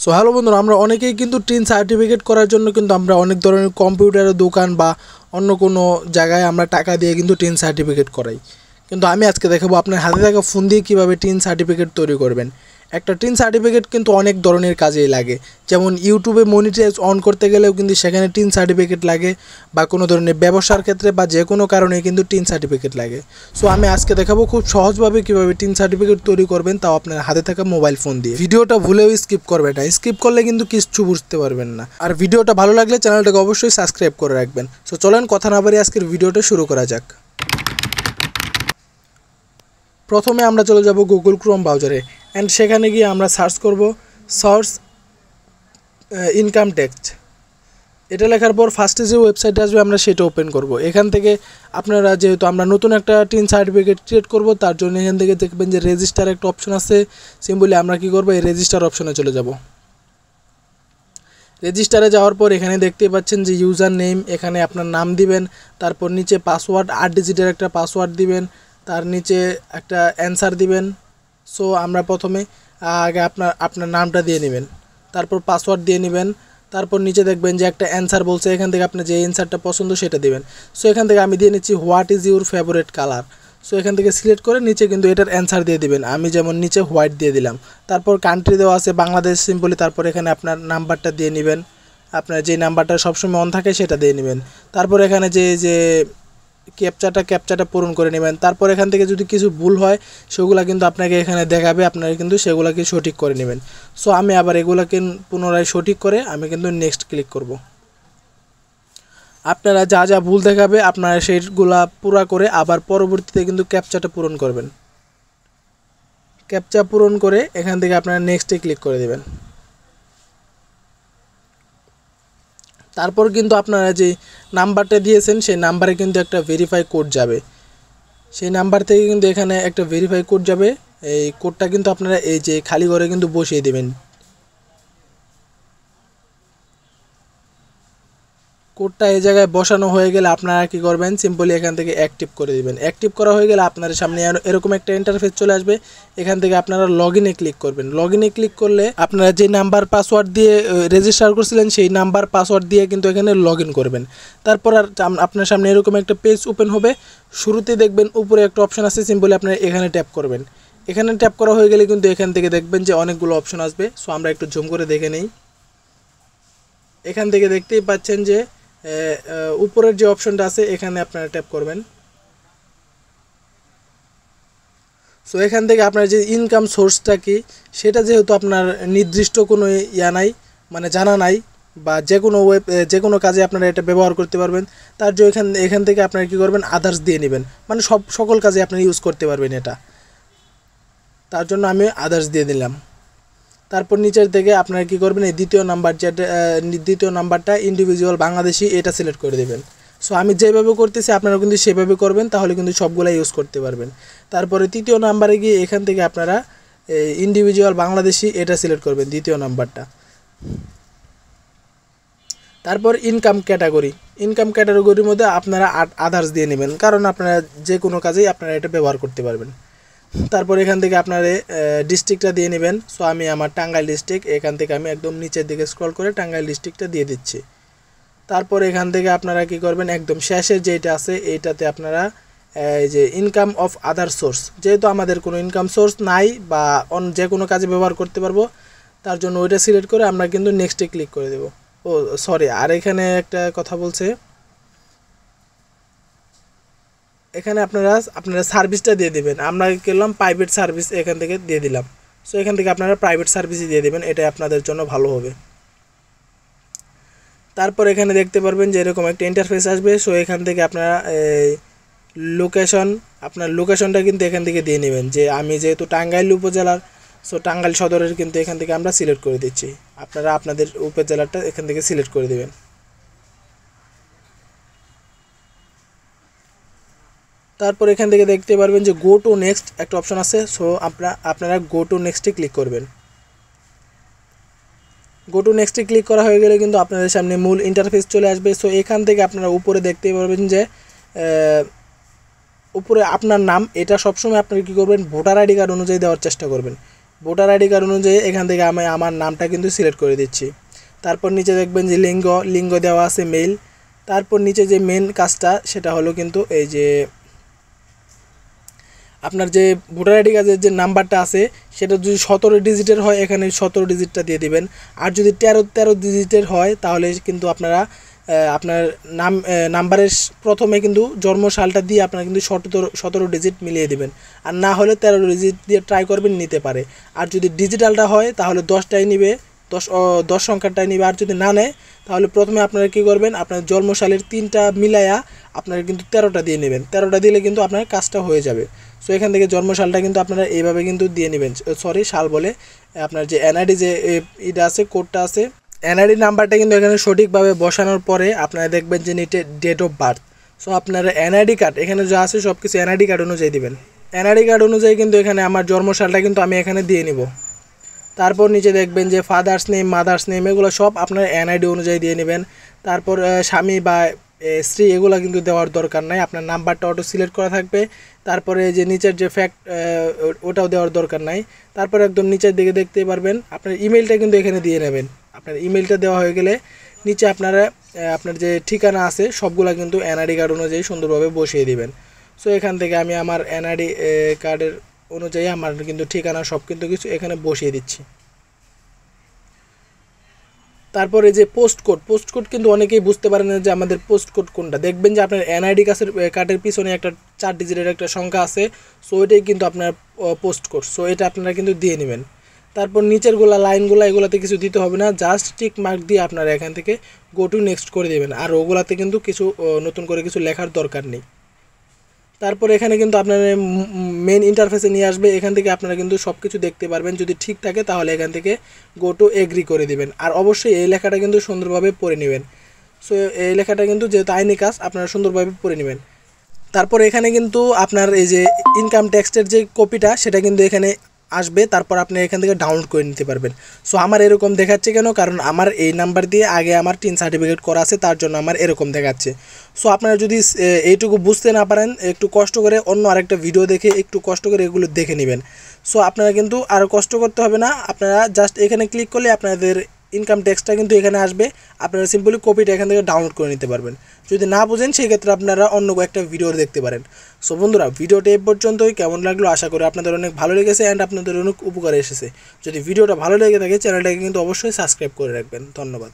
So hello বন্ধুরা, আমরা অনেকেই কিন্তু টিন সার্টিফিকেট করার জন্য কিন্তু আমরা অনেক ধরনের কম্পিউটারের দোকান বা অন্য কোনো জায়গায় আমরা টাকা দিয়ে কিন্তু টিন সার্টিফিকেট করাই। কিন্তু আমি আজকে দেখাবো আপনার হাতে থাকা ফোন দিয়ে কীভাবে টিন সার্টিফিকেট তৈরি করবেন। একটা টিন সার্টিফিকেট কিন্তু অনেক ধরনের কাজেই লাগে, যেমন ইউটিউবে মনিটাইজ অন করতে গেলেও কিন্তু সেখানে টিন সার্টিফিকেট লাগে, বা কোনো ধরনের ব্যবসার ক্ষেত্রে বা যে কোনো কারণে কিন্তু টিন সার্টিফিকেট লাগে। সো আমি আজকে দেখাবো খুব সহজভাবে কীভাবে টিন সার্টিফিকেট তৈরি করবেন, তাও আপনার হাতে থাকা মোবাইল ফোন দিয়ে। ভিডিওটা ভুলেও স্কিপ করবেন না, স্কিপ করলে কিন্তু কিছু বুঝতে পারবেন না। আর ভিডিওটা ভালো লাগলে চ্যানেলটাকে অবশ্যই সাবস্ক্রাইব করে রাখবেন। সো চলেন কথা না বাড়িয়ে আজকের ভিডিওটা শুরু করা যাক। প্রথমে আমরা চলে যাব গুগল ক্রোম ব্রাউজারে, অ্যান্ড সেখানে গিয়ে আমরা সার্চ করব সোর্স ইনকাম ট্যাক্স। এটা লেখার পর ফার্স্টে যে ওয়েবসাইটে আসবে আমরা সেটা ওপেন করব। এখান থেকে আপনারা, যেহেতু আমরা নতুন একটা টিন সার্টিফিকেট ক্রিয়েট করব, তার জন্য এখান থেকে দেখবেন যে রেজিস্টার একটা অপশন আছে। সিম্পলি আমরা কি করব, এই রেজিস্টার অপশনে চলে যাব। রেজিস্টারে যাওয়ার পর এখানে দেখতেই পাচ্ছেন যে ইউজার নেম, এখানে আপনার নাম দিবেন, তারপর নিচে পাসওয়ার্ড 8 ডিজিটের একটা পাসওয়ার্ড দিবেন, তার নিচে একটা অ্যান্সার দিবেন। সো আমরা প্রথমে আগে আপনার নামটা দিয়ে নেবেন, তারপর পাসওয়ার্ড দিয়ে নেবেন, তারপর নিচে দেখবেন যে একটা অ্যান্সার বলছে, এখান থেকে আপনার যে অ্যান্সারটা পছন্দ সেটা দিবেন। সো এখান থেকে আমি দিয়ে নিচ্ছি what is your favourite colour. So এখান থেকে সিলেক্ট করে নিচে কিন্তু এটার অ্যান্সার দিয়ে দিবেন। আমি যেমন নিচে হোয়াইট দিয়ে দিলাম, তারপর কান্ট্রি দেওয়া আছে বাংলাদেশ সিম্পলি, তারপর এখানে আপনার নাম্বারটা দিয়ে নেবেন, আপনার যে নাম্বারটা সবসময় অন থাকে সেটা দিয়ে নেবেন। তারপর এখানে যে ক্যাপচাটা পূরণ করে নেবেন। তারপর এখান থেকে যদি কিছু ভুল হয় সেগুলো কিন্তু আপনাকে এখানে দেখাবে, আপনারা কিন্তু সেগুলোকে সঠিক করে নেবেন। সো আমি আবার এগুলোকে পুনরায় সঠিক করে আমি কিন্তু নেক্সট ক্লিক করব। আপনারা যা যা ভুল দেখাবে আপনারা সেইগুলা পুরা করে আবার পরবর্তীতে কিন্তু ক্যাপচাটা পূরণ করবেন। ক্যাপচা পূরণ করে এখান থেকে আপনারা নেক্সটে ক্লিক করে দেবেন। তারপর কিন্তু আপনারা যে নাম্বারটা দিয়েছেন সেই নাম্বারে কিন্তু একটা ভেরিফাই কোড যাবে। সেই নাম্বার থেকে কিন্তু এখানে একটা ভেরিফাই কোড যাবে। এই কোডটা কিন্তু আপনারা এই যে খালি ঘরে কিন্তু বসিয়ে দেবেন। কোডটা এই জায়গায় বসানো হয়ে গেলে আপনারা কি করবেন, সিম্পলি এখান থেকে অ্যাক্টিভ করে দিবেন। অ্যাক্টিভ করা হয়ে গেলে আপনার সামনে এরকম একটা ইন্টারফেস চলে আসবে। এখান থেকে আপনারা লগইনে ক্লিক করবেন। লগইনে ক্লিক করলে আপনারা যে নাম্বার পাসওয়ার্ড দিয়ে রেজিস্টার করছিলেন সেই নাম্বার পাসওয়ার্ড দিয়ে কিন্তু এখানে লগইন করবেন। তারপর আর আপনার সামনে এরকম একটা পেজ ওপেন হবে। শুরুতে দেখবেন উপরে একটা অপশন আছে, সিম্পলি আপনারা এখানে ট্যাপ করবেন। এখানে ট্যাপ করা হয়ে গেলে কিন্তু এখান থেকে দেখবেন যে অনেকগুলো অপশন আসবে। সো আমরা একটু জুম করে দেখে নেই। এখান থেকে দেখতেই পাচ্ছেন যে উপরের যে অপশনটা আছে এখানে আপনারা ট্যাপ করবেন। সো এখান থেকে আপনার যে ইনকাম সোর্সটা কি সেটা যেহেতু আপনার নির্দিষ্ট কোনো নাই, মানে জানা নাই, বা যে কোনো কাজে আপনারা এটা ব্যবহার করতে পারবেন, তার জন্য এখান থেকে আপনারা কী করবেন, আদার্স দিয়ে নেবেন, মানে সকল কাজে আপনি ইউজ করতে পারবেন এটা। তার জন্য আমি আদার্স দিয়ে দিলাম। তারপর নিচের থেকে আপনারা কী করবেন, এই দ্বিতীয় নাম্বারটা ইন্ডিভিজুয়াল বাংলাদেশি, এটা সিলেক্ট করে দেবেন। সো আমি যেভাবে করতেছি আপনারা কিন্তু সেভাবে করবেন, তাহলে কিন্তু সবগুলো ইউজ করতে পারবেন। তারপরে তৃতীয় নাম্বারে গিয়ে এখান থেকে আপনারা ইন্ডিভিজুয়াল বাংলাদেশি এটা সিলেক্ট করবেন, দ্বিতীয় নাম্বারটা। তারপর ইনকাম ক্যাটাগরির মধ্যে আপনারা আদার্স দিয়ে নেবেন, কারণ আপনারা যে কোনো কাজেই আপনারা এটা ব্যবহার করতে পারবেন। তারপর এখান থেকে আপনারা ডিস্ট্রিক্টটা দিয়ে নেবেন। সো আমি আমার টাঙ্গাইল ডিস্ট্রিক্ট, এখান থেকে আমি একদম নিচের দিকে স্ক্রল করে টাঙ্গাইল ডিস্ট্রিক্টটা দিয়ে দিচ্ছি। তারপর এখান থেকে আপনারা কি করবেন, একদম শেষের যেটা আছে এইটাতে আপনারা এই যে ইনকাম অফ আদার সোর্স, যেহেতু আমাদের কোনো ইনকাম সোর্স নাই বা যে কোনো কাজে ব্যবহার করতে পারবো, তার জন্য ওইটা সিলেক্ট করে আমরা কিন্তু নেক্সটে ক্লিক করে দেব। ও সরি, আর এখানে একটা কথা বলছে, এখানে আপনারা সার্ভিসটা দিয়ে দেবেন। আমরা করলাম প্রাইভেট সার্ভিস, এখান থেকে দিয়ে দিলাম। সো এখান থেকে আপনারা প্রাইভেট সার্ভিসই দিয়ে দেবেন, এটাই আপনাদের জন্য ভালো হবে। তারপর এখানে দেখতে পারবেন যে এরকম একটা ইন্টারফেস আসবে। সো এখান থেকে আপনারা আপনার লোকেশনটা কিন্তু এখান থেকে দিয়ে নেবেন, যে আমি যেহেতু টাঙ্গাইল উপজেলার, সো টাঙ্গাইল সদরের কিন্তু এখান থেকে আমরা সিলেক্ট করে দিচ্ছি। আপনারা আপনাদের উপজেলাটা এখান থেকে সিলেক্ট করে দেবেন। তারপর এখান থেকে দেখতে পারবেন যে গো টু নেক্সট একটা অপশন আছে। সো আপনারা গো টু নেক্সটে ক্লিক করবেন। গো টু নেক্সটে ক্লিক করা হয়ে গেলে কিন্তু আপনাদের সামনে মূল ইন্টারফেস চলে আসবে। সো এখান থেকে আপনারা উপরে দেখতে পারবেন যে উপরে আপনার নাম, এটা সবসময় আপনারা কী করবেন, ভোটার আইডি কার্ড অনুযায়ী দেওয়ার চেষ্টা করবেন। ভোটার আইডি কার্ড অনুযায়ী এখান থেকে আমি আমার নামটা কিন্তু সিলেক্ট করে দিচ্ছি। তারপর নিচে দেখবেন যে লিঙ্গ দেওয়া আছে মেল। তারপর নিচে যে মেন কাজটা সেটা হলো কিন্তু এই যে আপনার যে ভোটার আইডি কার্ডের যে নাম্বারটা আছে সেটা যদি 17 ডিজিটের হয় এখানে 17 ডিজিটটা দিয়ে দিবেন। আর যদি 13 ডিজিটের হয় তাহলে কিন্তু আপনারা আপনার নাম্বারের প্রথমে কিন্তু জন্ম সালটা দিয়ে আপনারা কিন্তু 17 ডিজিট মিলিয়ে দিবেন। আর না হলে 13 ডিজিট দিয়ে ট্রাই করবেন, নিতে পারে। আর যদি ডিজিটালটা হয় তাহলে 10টাই নিবে, 10 সংখ্যাটাই নিবে। আর যদি না নেয় তাহলে প্রথমে আপনারা কী করবেন, আপনার জন্মসালের 3টা মিলাইয়া আপনারা কিন্তু 13টা দিয়ে নেবেন। 13টা দিলে কিন্তু আপনার কাজটা হয়ে যাবে। সো এখান থেকে জন্মসালটা কিন্তু আপনারা এইভাবে কিন্তু দিয়ে নেবেন, সাল বলে আপনার যে এনআইডি যে এটা আছে, কোডটা আছে, এনআইডি নাম্বারটা কিন্তু এখানে সঠিকভাবে বসানোর পরে আপনারা দেখবেন যে নিচে ডেট অফ বার্থ। সো আপনারা এনআইডি কার্ড এখানে যা আছে সব কিছু এনআইডি কার্ড অনুযায়ী দিবেন। এনআইডি কার্ড অনুযায়ী কিন্তু এখানে আমার জন্মসালটা কিন্তু আমি এখানে দিয়ে নিব। তারপর নিচে দেখবেন যে ফাদার্স নেম, মাদার্স নেম, এগুলো সব আপনার এনআইডি অনুযায়ী দিয়ে নেবেন। তারপর স্বামী বা স্ত্রী এগুলো কিন্তু দেওয়ার দরকার নাই, আপনার নাম্বারটা অটো সিলেক্ট করা থাকবে। তারপরে যে নিচের যে ফ্যাক্ট ওটাও দেওয়ার দরকার নাই। তারপর একদম নিচের দিকে দেখতে পারবেন আপনার ইমেলটা কিন্তু এখানে দিয়ে নেবেন। আপনার ইমেলটা দেওয়া হয়ে গেলে নিচে আপনারা আপনার যে ঠিকানা আছে সবগুলা কিন্তু এনআইডি কার্ড অনুযায়ী সুন্দরভাবে বসিয়ে দিবেন। সো এখান থেকে আমি আমার এনআইডি কার্ডের অনুযায়ী আমার কিন্তু ঠিকানা সব কিন্তু কিছু এখানে বসিয়ে দিচ্ছি। তারপরে যে পোস্ট কোড কিন্তু অনেকেই বুঝতে পারেন না যে আমাদের পোস্ট কোড কোনটা। দেখবেন যে আপনার এনআইডি কার্ডের পিছনে একটা 4 ডিজিটের একটা সংখ্যা আছে, সো এটাই কিন্তু আপনার পোস্ট কোড। সো এটা আপনারা কিন্তু দিয়ে নেবেন। তারপর নিচের লাইনগুলো এগুলাতে কিছু দিতে হবে না, জাস্ট টিক মার্ক দিয়ে আপনারা এখান থেকে গো টু নেক্সট করে দেবেন। আর ওগুলাতে কিন্তু কিছু নতুন করে কিছু লেখার দরকার নেই। তারপর এখানে কিন্তু আপনার মেন ইন্টারফেসে নিয়ে আসবে, এখান থেকে আপনারা কিন্তু সব কিছু দেখতে পারবেন। যদি ঠিক থাকে তাহলে এখান থেকে গো টু এগ্রি করে দিবেন। আর অবশ্যই এই লেখাটা কিন্তু সুন্দরভাবে পড়ে নেবেন। সো এই লেখাটা কিন্তু যেহেতু আইনি কাজ আপনারা সুন্দরভাবে পড়ে নেবেন। তারপর এখানে কিন্তু আপনার এই যে ইনকাম ট্যাক্সের যে কপিটা সেটা কিন্তু এখানে আসবে। তারপর আপনি এখান থেকে ডাউনলোড করে নিতে পারবেন। সো আমার এরকম দেখাচ্ছে কেন, কারণ আমার এই নাম্বার দিয়ে আগে আমার টিন সার্টিফিকেট করা আছে, তার জন্য আমার এরকম দেখাচ্ছে। সো আপনারা যদি এইটুকু বুঝতে না পারেন একটু কষ্ট করে অন্য আরেকটা ভিডিও দেখে একটু কষ্ট করে এগুলো দেখে নেবেন। সো আপনারা কিন্তু আর কষ্ট করতে হবে না, আপনারা জাস্ট এখানে ক্লিক করলে আপনাদের ইনকাম ট্যাক্সটা কিন্তু এখানে আসবে। আপনারা সিম্পলি কপিটা এখান থেকে ডাউনলোড করে নিতে পারবেন। যদি না বুঝেন সেই ক্ষেত্রে আপনারা অন্য একটা ভিডিও দেখতে পারেন। সো বন্ধুরা, ভিডিওটা এই পর্যন্তই। কেমন লাগলো আশা করি আপনাদের অনেক ভালো লেগেছে অ্যান্ড আপনাদের অনেক উপকারে এসেছে। যদি ভিডিওটা ভালো লেগে থাকে চ্যানেলটাকে কিন্তু অবশ্যই সাবস্ক্রাইব করে রাখবেন। ধন্যবাদ।